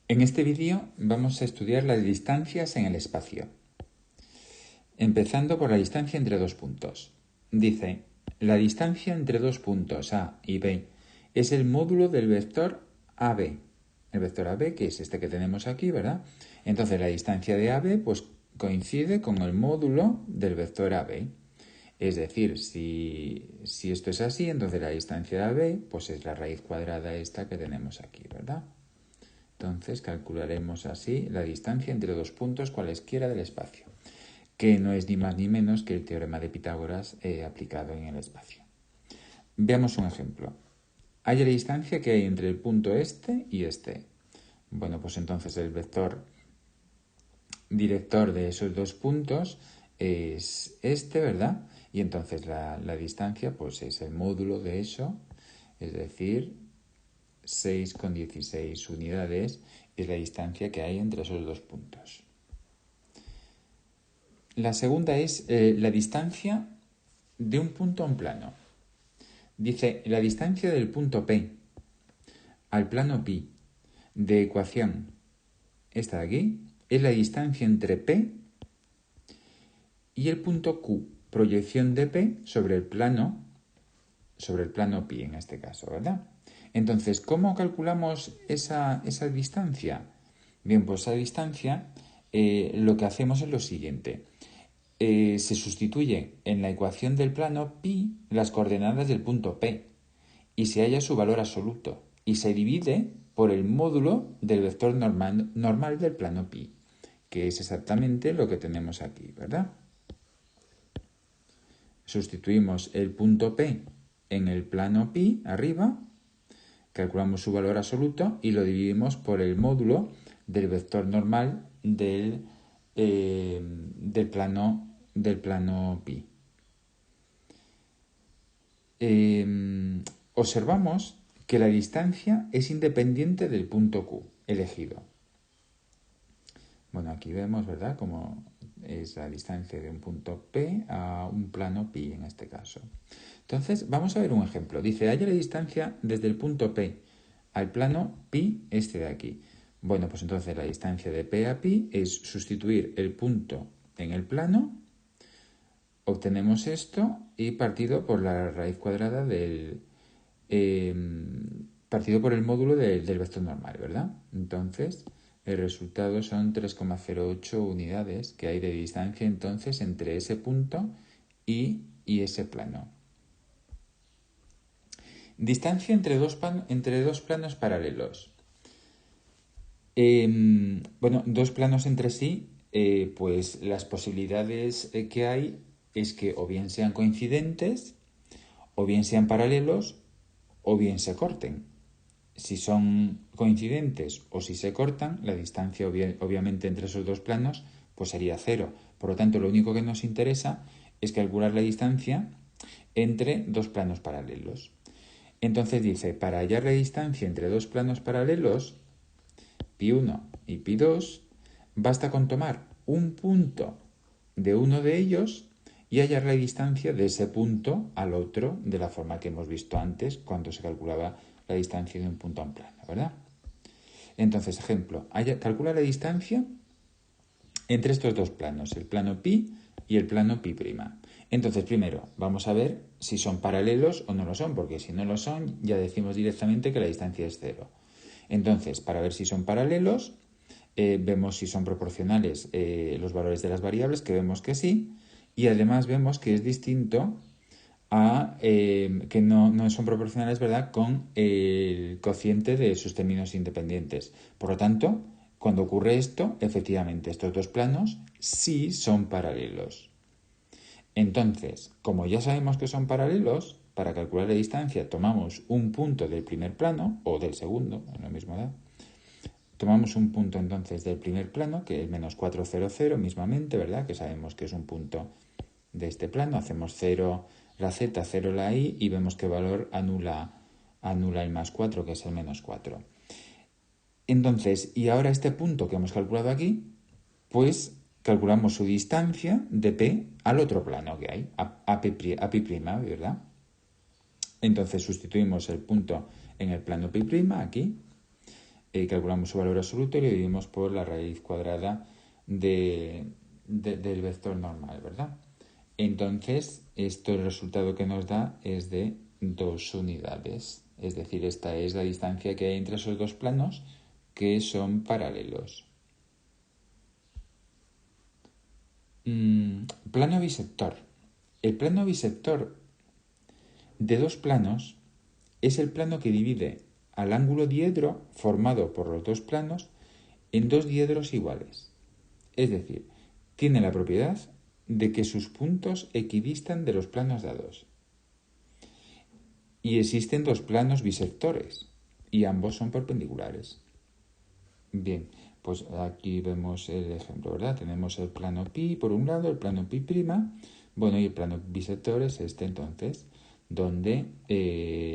En este vídeo vamos a estudiar las distancias en el espacio, empezando por la distancia entre dos puntos. Dice, la distancia entre dos puntos A y B es el módulo del vector AB. El vector AB, que es este que tenemos aquí, ¿verdad? Entonces la distancia de AB pues coincide con el módulo del vector AB. Es decir, si esto es así, entonces la distancia de AB pues es la raíz cuadrada esta que tenemos aquí, ¿verdad? Entonces calcularemos así la distancia entre dos puntos cualesquiera del espacio, que no es ni más ni menos que el teorema de Pitágoras aplicado en el espacio. Veamos un ejemplo. Hay la distancia que hay entre el punto este y este. Bueno, pues entonces el vector director de esos dos puntos es este, ¿verdad? Y entonces la distancia pues es el módulo de eso, es decir, 6,16 unidades es la distancia que hay entre esos dos puntos. La segunda es la distancia de un punto a un plano. Dice, la distancia del punto P al plano pi de ecuación, esta de aquí, es la distancia entre P y el punto Q, proyección de P sobre el plano pi en este caso, ¿verdad? Entonces, ¿cómo calculamos esa distancia? Bien, pues esa distancia lo que hacemos es lo siguiente. Se sustituye en la ecuación del plano pi las coordenadas del punto P y se halla su valor absoluto y se divide por el módulo del vector normal del plano pi, que es exactamente lo que tenemos aquí, ¿verdad? Sustituimos el punto P en el plano pi arriba, calculamos su valor absoluto y lo dividimos por el módulo del vector normal del plano pi. Observamos que la distancia es independiente del punto Q elegido. Bueno, aquí vemos, ¿verdad?, cómo es la distancia de un punto P a un plano pi en este caso. Entonces, vamos a ver un ejemplo. Dice, halla la distancia desde el punto P al plano pi este de aquí. Bueno, pues entonces la distancia de P a pi es sustituir el punto en el plano, obtenemos esto y partido por la raíz cuadrada del... partido por el módulo del vector normal, ¿verdad? Entonces, el resultado son 3,08 unidades que hay de distancia entonces entre ese punto y ese plano. Distancia entre dos planos paralelos. Bueno, dos planos entre sí, pues las posibilidades que hay es que o bien sean coincidentes, o bien sean paralelos, o bien se corten. Si son coincidentes o si se cortan, la distancia obviamente entre esos dos planos pues sería 0. Por lo tanto, lo único que nos interesa es calcular la distancia entre dos planos paralelos. Entonces dice, para hallar la distancia entre dos planos paralelos, pi1 y pi2, basta con tomar un punto de uno de ellos y hallar la distancia de ese punto al otro de la forma que hemos visto antes cuando se calculaba la distancia de un punto a un plano, ¿verdad? Entonces, ejemplo, calcula la distancia entre estos dos planos, el plano pi y el plano pi'. Entonces, primero, vamos a ver si son paralelos o no lo son, porque si no lo son, ya decimos directamente que la distancia es 0. Entonces, para ver si son paralelos, vemos si son proporcionales los valores de las variables, que vemos que sí, y además vemos que es distinto a que no son proporcionales, ¿verdad?, con el cociente de sus términos independientes. Por lo tanto, cuando ocurre esto, efectivamente, estos dos planos sí son paralelos. Entonces, como ya sabemos que son paralelos, para calcular la distancia tomamos un punto del primer plano, o del segundo, en la misma edad. Tomamos un punto entonces del primer plano, que es menos 4, 0, 0, mismamente, ¿verdad?, que sabemos que es un punto de este plano. Hacemos 0 la z, 0 la y, y vemos que valor anula el más 4, que es el menos 4. Entonces, y ahora este punto que hemos calculado aquí, pues calculamos su distancia de P al otro plano que hay, a pi', ¿verdad? Entonces sustituimos el punto en el plano pi', aquí, calculamos su valor absoluto y lo dividimos por la raíz cuadrada del vector normal, ¿verdad? Entonces, el resultado que nos da es de 2 unidades. Es decir, esta es la distancia que hay entre esos dos planos que son paralelos. Plano bisector. El plano bisector de dos planos es el plano que divide al ángulo diedro formado por los dos planos en dos diedros iguales. Es decir, tiene la propiedad de que sus puntos equidistan de los planos dados. Y existen dos planos bisectores y ambos son perpendiculares. Bien, pues aquí vemos el ejemplo, ¿verdad? Tenemos el plano pi por un lado, el plano pi'. Bueno, y el plano bisector es este entonces, donde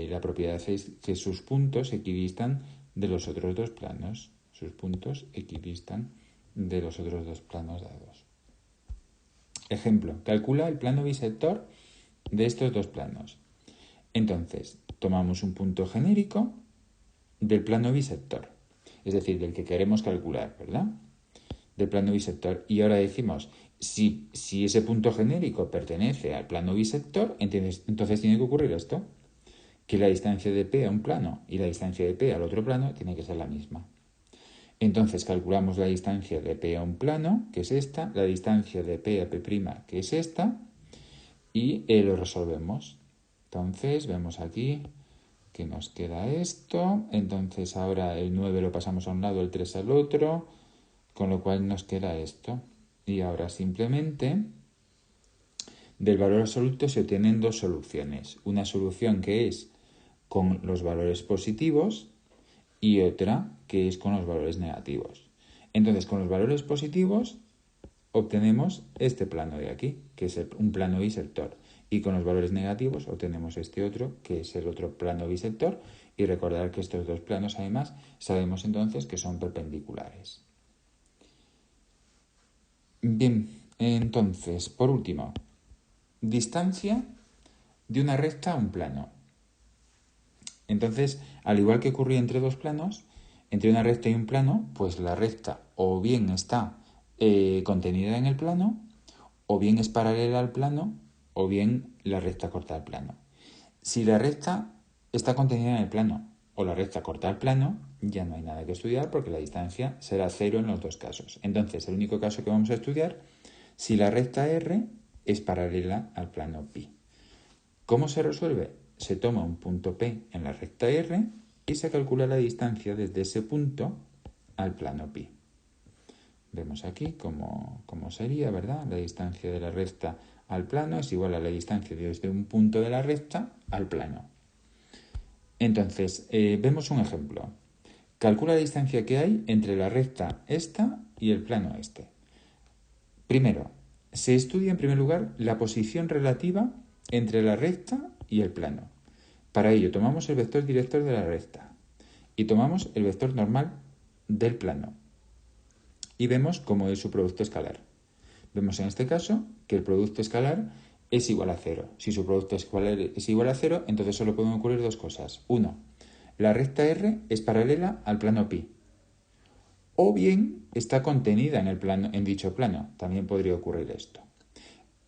la propiedad es que sus puntos equidistan de los otros dos planos. Sus puntos equidistan de los otros dos planos dados. Ejemplo, calcula el plano bisector de estos dos planos. Entonces, tomamos un punto genérico del plano bisector, es decir, del que queremos calcular, ¿verdad? Del plano bisector. Y ahora decimos, si ese punto genérico pertenece al plano bisector, entonces tiene que ocurrir esto, que la distancia de P a un plano y la distancia de P al otro plano tiene que ser la misma. Entonces calculamos la distancia de P a un plano, que es esta, la distancia de P a P', que es esta, y lo resolvemos. Entonces vemos aquí que nos queda esto. Entonces ahora el 9 lo pasamos a un lado, el 3 al otro, con lo cual nos queda esto. Y ahora simplemente del valor absoluto se obtienen dos soluciones. Una solución que es con los valores positivos y otra que es con los valores negativos. Entonces con los valores positivos obtenemos este plano de aquí, que es un plano bisector. Y con los valores negativos obtenemos este otro, que es el otro plano bisector. Y recordar que estos dos planos, además, sabemos entonces que son perpendiculares. Bien, entonces, por último, distancia de una recta a un plano. Entonces, al igual que ocurría entre dos planos, entre una recta y un plano, pues la recta o bien está contenida en el plano, o bien es paralela al plano, o bien la recta corta al plano. Si la recta está contenida en el plano o la recta corta al plano, ya no hay nada que estudiar porque la distancia será 0 en los dos casos. Entonces, el único caso que vamos a estudiar si la recta R es paralela al plano pi. ¿Cómo se resuelve? Se toma un punto P en la recta R y se calcula la distancia desde ese punto al plano pi. Vemos aquí cómo sería, ¿verdad? La distancia de la recta al plano es igual a la distancia desde un punto de la recta al plano. Entonces, vemos un ejemplo. Calcula la distancia que hay entre la recta esta y el plano este. Primero, se estudia en primer lugar la posición relativa entre la recta y el plano. Para ello tomamos el vector director de la recta y tomamos el vector normal del plano y vemos cómo es su producto escalar. Vemos en este caso que el producto escalar es igual a 0. Si su producto escalar es igual a 0, entonces solo pueden ocurrir dos cosas. Uno, la recta R es paralela al plano pi. O bien está contenida en dicho plano. También podría ocurrir esto.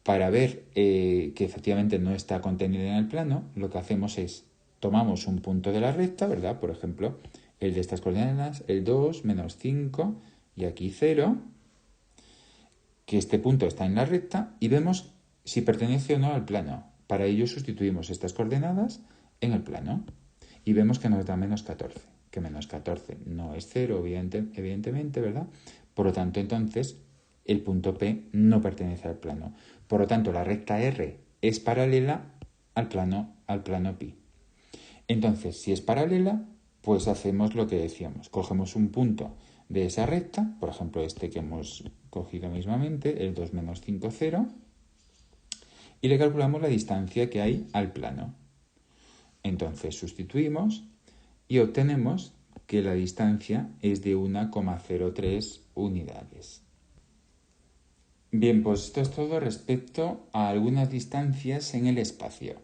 Para ver que efectivamente no está contenida en el plano, lo que hacemos es tomamos un punto de la recta, ¿verdad? Por ejemplo, el de estas coordenadas, el 2, menos 5 y aquí 0, que este punto está en la recta y vemos si pertenece o no al plano. Para ello sustituimos estas coordenadas en el plano y vemos que nos da menos 14, que menos 14 no es 0, evidentemente, ¿verdad? Por lo tanto, entonces, el punto P no pertenece al plano. Por lo tanto, la recta R es paralela al plano pi. Entonces, si es paralela, pues hacemos lo que decíamos. Cogemos un punto de esa recta, por ejemplo este que hemos cogido mismamente, el 2 menos 5, 0, y le calculamos la distancia que hay al plano. Entonces sustituimos y obtenemos que la distancia es de 1,03 unidades. Bien, pues esto es todo respecto a algunas distancias en el espacio.